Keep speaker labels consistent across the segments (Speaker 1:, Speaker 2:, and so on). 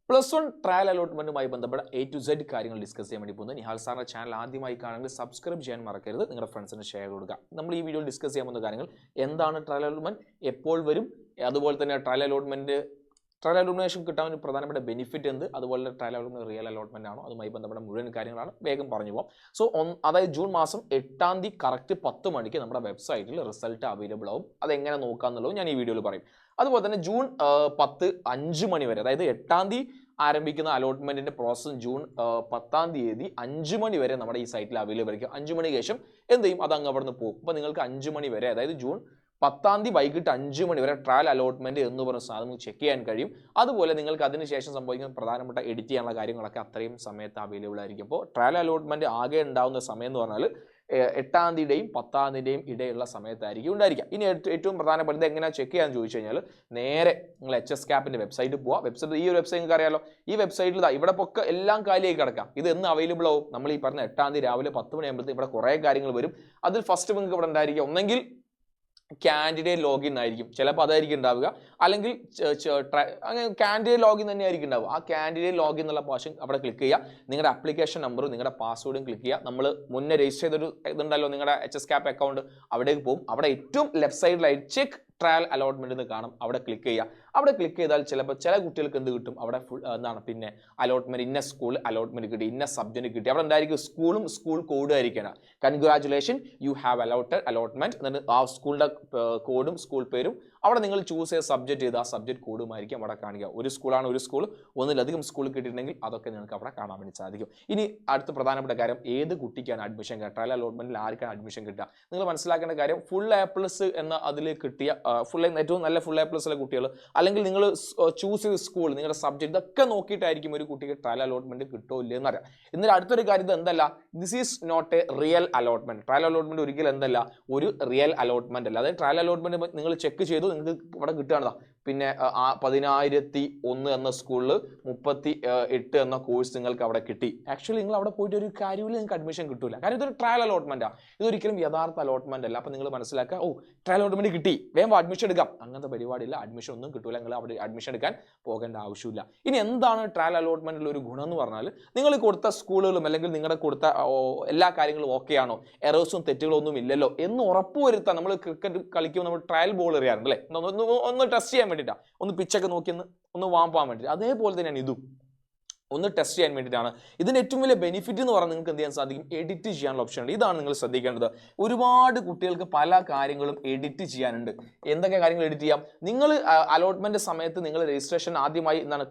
Speaker 1: +1 trial അലോട്ട്മെന്റുമായി ബന്ധപ്പെട്ട A to Z കാര്യങ്ങൾ discuss ചെയ്യാൻ വേണ്ടി പോകുന്നത്. നിഹാൽ സാറിന്റെ ചാനൽ ആദ്യമായി കാണുമെങ്കിൽ സബ്സ്ക്രൈബ് ചെയ്യാൻ മറക്കരുത്. നിങ്ങളുടെ ഫ്രണ്ട്സിന് ഷെയർ കൊടുക്കുക. നമ്മൾ ഈ വീഡിയോയിൽ ഡിസ്കസ് ചെയ്യാൻ പോകുന്ന കാര്യങ്ങൾ എന്താണ് ട്രയൽ അലോട്ട്മെന്റ്, എപ്പോൾ വരും, അതുപോലെ തന്നെ ട്രയൽ അലോട്ട്മെന്റേഷൻ കിട്ടാൻ ഒരു പ്രധാനപ്പെട്ട ബെനിഫിറ്റ് എന്ത്, അതുപോലെ ട്രയൽ അലോട്ട്മെന്റ് റിയൽ അലോട്ട്മെന്റ് ആണോ, അതുമായി ബന്ധപ്പെട്ട മുഴുവൻ കാര്യങ്ങളാണ് വേഗം പറഞ്ഞു പോകാം. സോ അതായത് ജൂൺ മാസം 8-ാം തീയതി കറക്റ്റ് 10 മണിക്ക് നമ്മുടെ വെബ്സൈറ്റിൽ റിസൾട്ട് അവൈലബിൾ ആവും. അതെങ്ങനെ നോക്കാമെന്നുള്ളത് ഞാൻ ഈ വീഡിയോയിൽ പറയും. അതുപോലെ തന്നെ ജൂൺ 10 5 മണി വരെ, അതായത് 8-ാം തീയതി ആരംഭിക്കുന്ന അലോട്ട്മെന്റിന്റെ പ്രോസസ് ജൂൺ 10-ാം തീയതി 5 മണി വരെ നമ്മുടെ ഈ സൈറ്റിൽ അവൈലബിൾ ആയിരിക്കും. 5 മണിക്ക് ശേഷം എന്ത് ചെയ്യും, അത് അങ്ങ് അവിടെ നിന്ന് പോകും. അപ്പോൾ നിങ്ങൾക്ക് 5 മണി വരെ, അതായത് ജൂൺ 10-ാം തീയതി വൈകിട്ട് 5 മണി വരെ ട്രയൽ അലോട്ട്മെന്റ് എന്ന് പറഞ്ഞ സാധനം ചെക്ക് ചെയ്യാൻ കഴിയും. അതുപോലെ നിങ്ങൾക്ക് അതിനുശേഷം സംഭവിക്കുന്ന പ്രധാനപ്പെട്ട എഡിറ്റ് ചെയ്യാനുള്ള കാര്യങ്ങളൊക്കെ അത്രയും സമയത്ത് അവൈലബിൾ ആയിരിക്കും. അപ്പോൾ ട്രയൽ അലോട്ട്മെന്റ് ആകെ ഉണ്ടാവുന്ന സമയം എന്ന് പറഞ്ഞാൽ 8-ാം തീയതിയുടെയും 10-ാം തീയതിയുടെയും ഇടയിലുള്ള സമയത്തായിരിക്കും ഉണ്ടായിരിക്കുക. ഇനി ഏറ്റവും പ്രധാനപ്പെട്ട ഇത് എങ്ങനെയാണ് ചെക്ക് ചെയ്യാന്ന് ചോദിച്ചു കഴിഞ്ഞാൽ, നേരെ നിങ്ങൾ HSCAPന്റെ വെബ്സൈറ്റ് പോവുക. വെബ്സൈറ്റ് ഈ ഒരു വെബ്സൈറ്റ് നിങ്ങൾക്ക് അറിയാലോ. ഈ വെബ്സൈറ്റിൽ ഇവിടെ പൊക്കെ എല്ലാം കാലിയായി കിടക്കാം. ഇത് എന്ന് അവൈലബിൾ ആവും, നമ്മൾ ഈ പറഞ്ഞ 8-ാം തീയതി രാവിലെ 10 മണിയാകുമ്പോഴത്തേക്ക് ഇവിടെ കുറേ കാര്യങ്ങൾ വരും. അതിൽ ഫസ്റ്റ് നിങ്ങൾക്ക് ഇവിടെ ഉണ്ടായിരിക്കും, ഒന്നെങ്കിൽ കാൻഡിഡേറ്റ് ലോഗിൻ ആയിരിക്കും, ചിലപ്പോൾ അതായിരിക്കും ഉണ്ടാവുക, അല്ലെങ്കിൽ അങ്ങനെ കാൻഡിഡേറ്റ് ലോഗിൻ തന്നെ ആയിരിക്കും ഉണ്ടാവുക. ആ കാൻഡിഡേറ്റ് ലോഗിൻ എന്നുള്ള ഓപ്ഷൻ അവിടെ ക്ലിക്ക് ചെയ്യുക. നിങ്ങളുടെ ആപ്ലിക്കേഷൻ നമ്പറും നിങ്ങളുടെ പാസ്വേഡും ക്ലിക്ക് ചെയ്യുക. നമ്മൾ മുന്നേ രജിസ്റ്റർ ചെയ്തൊരു ഇതുണ്ടല്ലോ നിങ്ങളുടെ HSCAP അക്കൗണ്ട്, അവിടേക്ക് പോകും. അവിടെ ഏറ്റവും ലെഫ്റ്റ് സൈഡിലായി ചെക്ക് ട്രയൽ അലോട്ട്മെന്റ് എന്ന് കാണും, അവിടെ ക്ലിക്ക് ചെയ്യുക. അവിടെ ക്ലിക്ക് ചെയ്താൽ ചിലപ്പോൾ ചില കുട്ടികൾക്ക് എന്ത് കിട്ടും, അവിടെ ഫുൾ എന്താണ് പിന്നെ അലോട്ട്മെന്റ്, ഇന്ന സ്കൂൾ അലോട്ട്മെന്റ് കിട്ടി, ഇന്ന സബ്ജക്റ്റ് കിട്ടി. അവിടെ എന്തായിരിക്കും, സ്കൂളും സ്കൂൾ കോഡും ആയിരിക്കണം. കൺഗ്രാജുലേഷൻ, യു ഹാവ് അലോട്ട്മെന്റ് എന്നിട്ട് ആ സ്കൂളിന്റെ കോഡും സ്കൂൾ പേരും അവിടെ നിങ്ങൾ ചൂസ് ചെയ്ത സബ്ജക്റ്റ് ചെയ്ത് ആ സബ്ജക്റ്റ് കോഡുമായിരിക്കും അവിടെ കാണിക്കുക. ഒരു സ്കൂളാണ്, ഒരു സ്കൂൾ ഒന്നിലധികം സ്കൂൾ കിട്ടിയിട്ടുണ്ടെങ്കിൽ അതൊക്കെ നിങ്ങൾക്ക് അവിടെ കാണാൻ വേണ്ടി സാധിക്കും. ഇനി അടുത്ത പ്രധാനപ്പെട്ട കാര്യം, ഏത് കുട്ടിക്കാണ് അഡ്മിഷൻ കിട്ടുക, ട്രയൽ അലോട്ട്മെന്റിൽ ആർക്കാണ് അഡ്മിഷൻ കിട്ടുക. നിങ്ങൾ മനസ്സിലാക്കേണ്ട കാര്യം, ഫുൾ A+ എന്ന അതിൽ കിട്ടിയ ഏറ്റവും നല്ല ഫുൾ A+ ഉള്ള കുട്ടികൾ, അല്ലെങ്കിൽ നിങ്ങൾ ചൂസ് ചെയ്ത സ്കൂൾ, നിങ്ങളുടെ സബ്ജക്റ്റ് ഇതൊക്കെ നോക്കിയിട്ടായിരിക്കും ഒരു കുട്ടിക്ക് ട്രയൽ അലോട്ട്മെന്റ് കിട്ടോ ഇല്ല എന്നറിയാം. എന്നിട്ട് അടുത്തൊരു കാര്യം, ഇത് എന്തല്ല, this is not a real allotment. Trial allotment ഒരിക്കലും എന്തല്ല, ഒരു റിയൽ അലോട്ട്മെന്റ് അല്ല. അതായത് ട്രയൽ അലോട്ട്മെന്റ് നിങ്ങൾ ചെക്ക് ചെയ്തു, നിങ്ങൾക്ക് ഇവിടെ കിട്ടുകയാണതാ. പിന്നെ 10,001 എന്ന സ്കൂളിൽ 38 എന്ന കോഴ്സ് നിങ്ങൾക്ക് അവിടെ കിട്ടി. ആക്ച്വലി നിങ്ങൾ അവിടെ പോയിട്ട് ഒരു കാര്യമില്ല, നിങ്ങൾക്ക് അഡ്മിഷൻ കിട്ടൂല. കാരണം ഇതൊരു ട്രയൽ അലോട്ട്മെന്റാണ്, ഇതൊരിക്കലും യഥാർത്ഥ അലോട്ട്മെന്റ് അല്ല. അപ്പോൾ നിങ്ങൾ മനസ്സിലാക്കുക, ഓ ട്രയൽ അലോട്ട്മെന്റ് കിട്ടി, വേഗം അഡ്മിഷൻ എടുക്കാം, അങ്ങനത്തെ പരിപാടിയില്ല. അഡ്മിഷൻ ഒന്നും കിട്ടൂല, നിങ്ങൾ അവിടെ അഡ്മിഷൻ എടുക്കാൻ പോകേണ്ട ആവശ്യമില്ല. ഇനി എന്താണ് ട്രയൽ അലോട്ട്മെന്റിൽ ഒരു ഗുണം എന്ന് പറഞ്ഞാൽ, നിങ്ങൾ കൊടുത്ത സ്കൂളുകളും അല്ലെങ്കിൽ നിങ്ങളുടെ കൊടുത്ത എല്ലാ കാര്യങ്ങളും ഓക്കെ ആണോ, എറേഴ്സും തെറ്റുകളും ഒന്നും ഇല്ലല്ലോ എന്ന് ഉറപ്പുവരുത്താൻ. നമ്മൾ ക്രിക്കറ്റ് കളിക്കുമ്പോൾ നമ്മൾ ട്രയൽ ബോൾ എറിയാറുണ്ട് അല്ലേ, ഒന്ന് ടെസ്റ്റ് ചെയ്യാൻ വേണ്ടിയിട്ടാണ്, ഒന്ന് പിച്ചൊക്കെ നോക്കി ഒന്ന് വാമ്പാൻ വേണ്ടിയിട്ട്. അതേപോലെ തന്നെയാണ് ഇതും, ഒന്ന് ടെസ്റ്റ് ചെയ്യാൻ വേണ്ടിയിട്ടാണ്. ഇതിന് ഏറ്റവും വലിയ ബെനിഫിറ്റ് എന്ന് പറഞ്ഞാൽ നിങ്ങൾക്ക് എന്ത് ചെയ്യാൻ സാധിക്കും, എഡിറ്റ് ചെയ്യാനുള്ള ഓപ്ഷൻ ഉണ്ട്. ഇതാണ് നിങ്ങൾ ശ്രദ്ധിക്കേണ്ടത്. ഒരുപാട് കുട്ടികൾക്ക് പല കാര്യങ്ങളും എഡിറ്റ് ചെയ്യാനുണ്ട്. എന്തൊക്കെ കാര്യങ്ങൾ എഡിറ്റ് ചെയ്യാം, നിങ്ങൾ അലോട്ട്മെന്റ് സമയത്ത് നിങ്ങൾ രജിസ്ട്രേഷൻ ആദ്യമായി എന്താണ്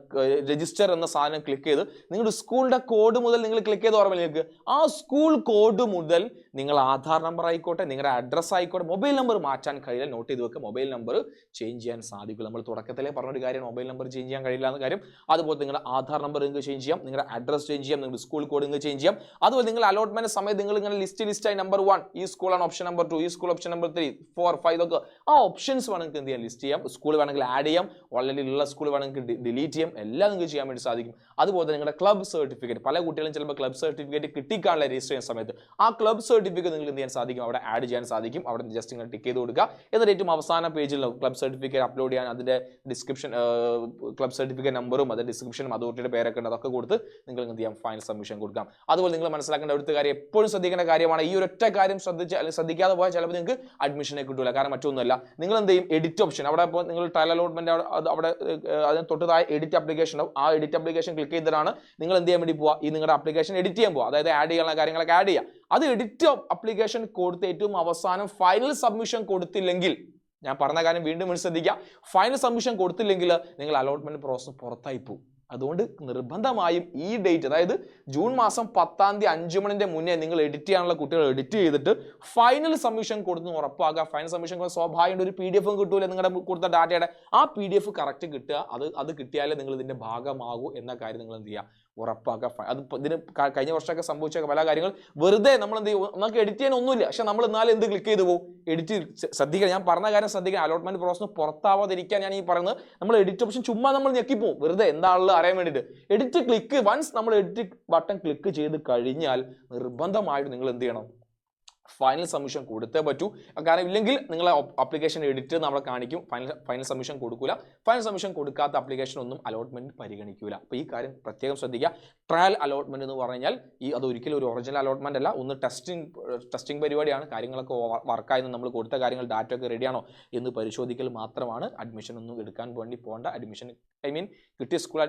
Speaker 1: രജിസ്റ്റർ എന്ന സാധനം ക്ലിക്ക് ചെയ്ത് നിങ്ങളുടെ സ്കൂളിന്റെ കോഡ് മുതൽ നിങ്ങൾ ക്ലിക്ക് ചെയ്ത് ഓർമ്മ നിങ്ങൾക്ക് ആ സ്കൂൾ കോഡ് മുതൽ നിങ്ങൾ ആധാർ നമ്പർ ആയിക്കോട്ടെ, നിങ്ങളുടെ അഡ്രസ്സ് ആയിക്കോട്ടെ, മൊബൈൽ നമ്പർ മാറ്റാൻ കഴിയില്ല. നോട്ട് ചെയ്ത് വെക്കുക, മൊബൈൽ നമ്പർ ചേഞ്ച് ചെയ്യാൻ സാധിക്കില്ല. നമ്മൾ തുടക്കത്തിലേ പറഞ്ഞൊരു കാര്യം, മൊബൈൽ നമ്പർ ചേഞ്ച് ചെയ്യാൻ കഴിയില്ല എന്ന കാര്യം. അതുപോലെ നിങ്ങളുടെ ആധാർ നമ്പർ നിങ്ങൾക്ക് ചേഞ്ച് ചെയ്യാം, നിങ്ങളുടെ അഡ്രസ് ചേഞ്ച് ചെയ്യാം, നിങ്ങളുടെ സ്കൂൾ കോഡ് നിങ്ങൾക്ക് ചേഞ്ച് ചെയ്യാം. അതുപോലെ നിങ്ങൾ അലോട്ട്മെന്റ് സമയത്ത് നിങ്ങൾ ഇങ്ങനെ ലിസ്റ്റായി നമ്പർ 1 ഈ സ്കൂളാണ്, ഓപ്ഷൻ നമ്പർ 2 ഈ സ്കൂൾ, ഓപ്ഷൻ നമ്പർ 3 4 5 ഇതൊക്കെ ആ ഓപ്ഷൻസ് വേണമെങ്കിൽ എന്ത് ചെയ്യാം, ലിസ്റ്റ് ചെയ്യാം. സ്കൂൾ വേണമെങ്കിൽ ആഡ് ചെയ്യാം, ഓൾറെഡി ഉള്ള സ്കൂൾ വേണമെങ്കിൽ ഡിലീറ്റ് ചെയ്യാം, എല്ലാം നിങ്ങൾക്ക് ചെയ്യാൻ വേണ്ടി സാധിക്കും. അതുപോലെ നിങ്ങളുടെ ക്ലബ് സർട്ടിഫിക്കറ്റ്, പല കുട്ടികളും ചിലപ്പോൾ ക്ലബ് സർട്ടിഫിക്കറ്റ് കിട്ടിക്കാനുള്ള രജിസ്റ്റർ ചെയ്യുന്ന സമയത്ത് ആ ക്ലബ് സർട്ടിഫിക്കറ്റ് നിങ്ങൾക്ക് എന്ത് ചെയ്യാൻ സാധിക്കും, അവിടെ ആഡ് ചെയ്യാൻ സാധിക്കും. അവിടെ ജസ്റ്റ് നിങ്ങൾ ടിക്ക് ചെയ്ത് കൊടുക്കുക. എന്നിട്ട് ഏറ്റവും അവസാന പേജിൽ ക്ലബ് സർട്ടിഫിക്കറ്റ് അപ്ലോഡ് ചെയ്യാൻ അതിന്റെ ഡിസ്ക്രിപ്ഷൻ, ക്ലബ് സർട്ടിഫിക്കറ്റ് നമ്പറും അതിന്റെ ഡിസ്ക്രിപ്ഷനും അതോറിറ്റിയുടെ പേരൊക്കെ ഉണ്ട്, അതൊക്കെ കൊടുത്ത് നിങ്ങൾ എന്ത് ചെയ്യാം, ഫൈനൽ സബ്മിഷൻ കൊടുക്കാം. അതുപോലെ നിങ്ങൾ മനസ്സിലാക്കേണ്ട ഒരു കാര്യം, എപ്പോഴും ശ്രദ്ധിക്കേണ്ട കാര്യമാണ്, ഈ ഒരൊറ്റ കാര്യം ശ്രദ്ധിക്കാതെ പോയാൽ ചിലപ്പോൾ നിങ്ങൾക്ക് അഡ്മിഷനെ കിട്ടൂല. കാരണം മറ്റൊന്നുമല്ല, നിങ്ങൾ എന്ത് ചെയ്യും, എഡിറ്റ് ഓപ്ഷൻ അവിടെ ഇപ്പോൾ നിങ്ങൾ ട്രയൽ അലോട്ട്മെന്റ് അവിടെ അതിന് തൊട്ടതായ എഡിറ്റ് ആപ്ലിക്കേഷൻ ഉണ്ടാവും. ആ എഡിറ്റ് ആപ്ലിക്കേഷൻ ക്ലിക്ക് ചെയ്തിട്ടാണ് നിങ്ങൾ എന്ത് ചെയ്യാൻ വേണ്ടി പോവുക, ഈ നിങ്ങളുടെ ആപ്ലിക്കേഷൻ എഡിറ്റ് ചെയ്യാൻ പോവുക. അതായത് ആഡ് ചെയ്യാനുള്ള കാര്യങ്ങളൊക്കെ ആഡ് ചെയ്യുക. അത് എഡിറ്റ് ആപ്ലിക്കേഷൻ കൊടുത്ത് ഏറ്റവും അവസാനം ഫൈനൽ സബ്മിഷൻ കൊടുത്തില്ലെങ്കിൽ, ഞാൻ പറഞ്ഞ കാര്യം വീണ്ടും ശ്രദ്ധിക്കുക, ഫൈനൽ സബ്മിഷൻ കൊടുത്തില്ലെങ്കിൽ നിങ്ങൾ അലോട്ട്മെന്റ് പ്രോസസ് പുറത്തായി പോകും. അതുകൊണ്ട് നിർബന്ധമായും ഈ ഡേറ്റ്, അതായത് ജൂൺ മാസം 10-ാം തീയതി 5 മണിന്റെ മുന്നേ നിങ്ങൾ എഡിറ്റ് ചെയ്യാനുള്ള കുട്ടികൾ എഡിറ്റ് ചെയ്തിട്ട് ഫൈനൽ സബ്മിഷൻ കൊടുത്ത് ഉറപ്പാക്കുക. ഫൈനൽ സബ്മിഷൻ സ്വാഭാവികം ഒരു PDF കിട്ടൂല, നിങ്ങളുടെ കൊടുത്ത ഡാറ്റയുടെ ആ PDF കറക്റ്റ് കിട്ടുക. അത് കിട്ടിയാലേ നിങ്ങൾ ഇതിന്റെ ഭാഗമാകൂ എന്ന കാര്യം നിങ്ങൾ എന്ത് ചെയ്യുക, ഉറപ്പാക്കുക. അത് ഇതിന് കഴിഞ്ഞ വർഷമൊക്കെ സംഭവിച്ച പല കാര്യങ്ങൾ വെറുതെ നമ്മൾ എന്ത് ചെയ്യും, നമുക്ക് എഡിറ്റ് ചെയ്യാൻ ഒന്നുമില്ല, പക്ഷെ നമ്മൾ എന്നാലും എന്ത് ക്ലിക്ക് ചെയ്തു പോകും, എഡിറ്റ്. ശ്രദ്ധിക്കുക, ഞാൻ പറഞ്ഞ കാര്യം ശ്രദ്ധിക്കുക, അലോട്ട്മെന്റ് പ്രോസസ് പുറത്താവാതിരിക്കാൻ ഞാൻ ഈ പറയുന്നത്, നമ്മൾ എഡിറ്റ് ഓപ്ഷൻ ചുമ്മാ നമ്മൾ ഞെക്കിപ്പോവും വെറുതെ എന്താണെന്ന് അറിയാൻ വേണ്ടിയിട്ട്. എഡിറ്റ് ക്ലിക്ക്, വൺസ് നമ്മൾ എഡിറ്റ് ബട്ടൺ ക്ലിക്ക് ചെയ്ത് കഴിഞ്ഞാൽ നിർബന്ധമായിട്ട് നിങ്ങൾ എന്ത് ചെയ്യണം, ഫൈനൽ സബ്മിഷൻ കൊടുത്തേ പറ്റൂ. കാരണം ഇല്ലെങ്കിൽ നിങ്ങൾ ആപ്ലിക്കേഷൻ എഡിറ്റ് നമ്മളെ കാണിക്കും, ഫൈനൽ സബ്മിഷൻ കൊടുക്കില്ല. ഫൈനൽ സബ്മിഷൻ കൊടുക്കാത്ത ആപ്ലിക്കേഷൻ ഒന്നും അലോട്ട്മെന്റ് പരിഗണിക്കില്ല. അപ്പോൾ ഈ കാര്യം പ്രത്യേകം ശ്രദ്ധിക്കുക. ട്രയൽ അലോട്ട്മെന്റ് എന്ന് പറഞ്ഞാൽ അത് ഒരിക്കലും ഒരു ഒറിജിനൽ അലോട്ട്മെന്റ് അല്ല, ഒന്ന് ടെസ്റ്റിംഗ് പരിപാടിയാണ്. കാര്യങ്ങളൊക്കെ വർക്കായെന്ന് നമ്മൾ കൊടുത്ത കാര്യങ്ങൾ ഡാറ്റ ഒക്കെ റെഡിയാണോ എന്ന് പരിശോധിക്കൽ മാത്രമാണ്. അഡ്മിഷൻ ഒന്നും എടുക്കാൻ വേണ്ടി പോകേണ്ട. അഡ്മിഷൻ കിട്ടിയ സ്കൂൾ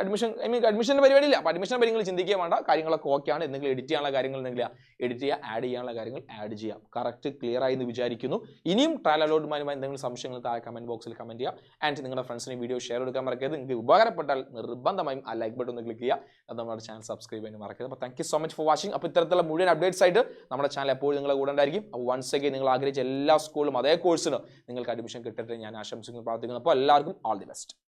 Speaker 1: അഡ്മിഷൻ്റെ പരിപാടിയില്ല. അപ്പോൾ അഡ്മിഷൻ പരിങ്ങൾ ചിന്തിക്കുക വേണ്ട. കാര്യങ്ങളൊക്കെ ഓക്കെയാണ്. എന്തെങ്കിലും എഡിറ്റ് ചെയ്യാനുള്ള കാര്യങ്ങൾ എന്തെങ്കിലും എഡിറ്റ് ചെയ്യുക, ആഡ് ചെയ്യാനുള്ള കാര്യങ്ങൾ ആഡ് ചെയ്യാം. കറക്റ്റ് ക്ലിയർ ആയി എന്ന് വിചാരിക്കുന്നു. ഇനിയും ട്രയൽ അലോട്ട്മെന്റുമായി എന്തെങ്കിലും സംശയങ്ങൾ താഴെ കമന്റ് ബോക്സിൽ കമന്റ് ചെയ്യുക. ആൻഡ് നിങ്ങളുടെ ഫ്രണ്ട്സിന് വീഡിയോ ഷെയർ എടുക്കാൻ മറക്കരുത്. നിങ്ങൾക്ക് ഉപകാരപ്പെട്ടാൽ നിർബന്ധമായും ആ ലൈക്ക് ബട്ടൺ ഒന്ന് ക്ലിക്ക് ചെയ്യുക. അത് നമ്മുടെ ചാനൽ സബ്സ്ക്രൈബ് ചെയ്യാൻ മറക്കരുത്. അപ്പോൾ thank you so much for watching. അപ്പോൾ ഇത്തരത്തിലുള്ള മുഴുവൻ അപ്ഡേറ്റ്സ് ആയിട്ട് നമ്മുടെ ചാനൽ എപ്പോഴും നിങ്ങളുടെ കൂടെ ഉണ്ടായിരിക്കും. അപ്പോൾ വൺസ് അഗൈൻ നിങ്ങൾ ആഗ്രഹിച്ച എല്ലാ സ്കൂളിലും അതേ കോഴ്സിന് നിങ്ങൾക്ക് അഡ്മിഷൻ കിട്ടട്ടെ ഞാൻ ആശംസിക്കുന്നു, പ്രാർത്ഥിക്കുന്നു. അപ്പോൾ എല്ലാവർക്കും ഓൾ ദി ബെസ്റ്റ്.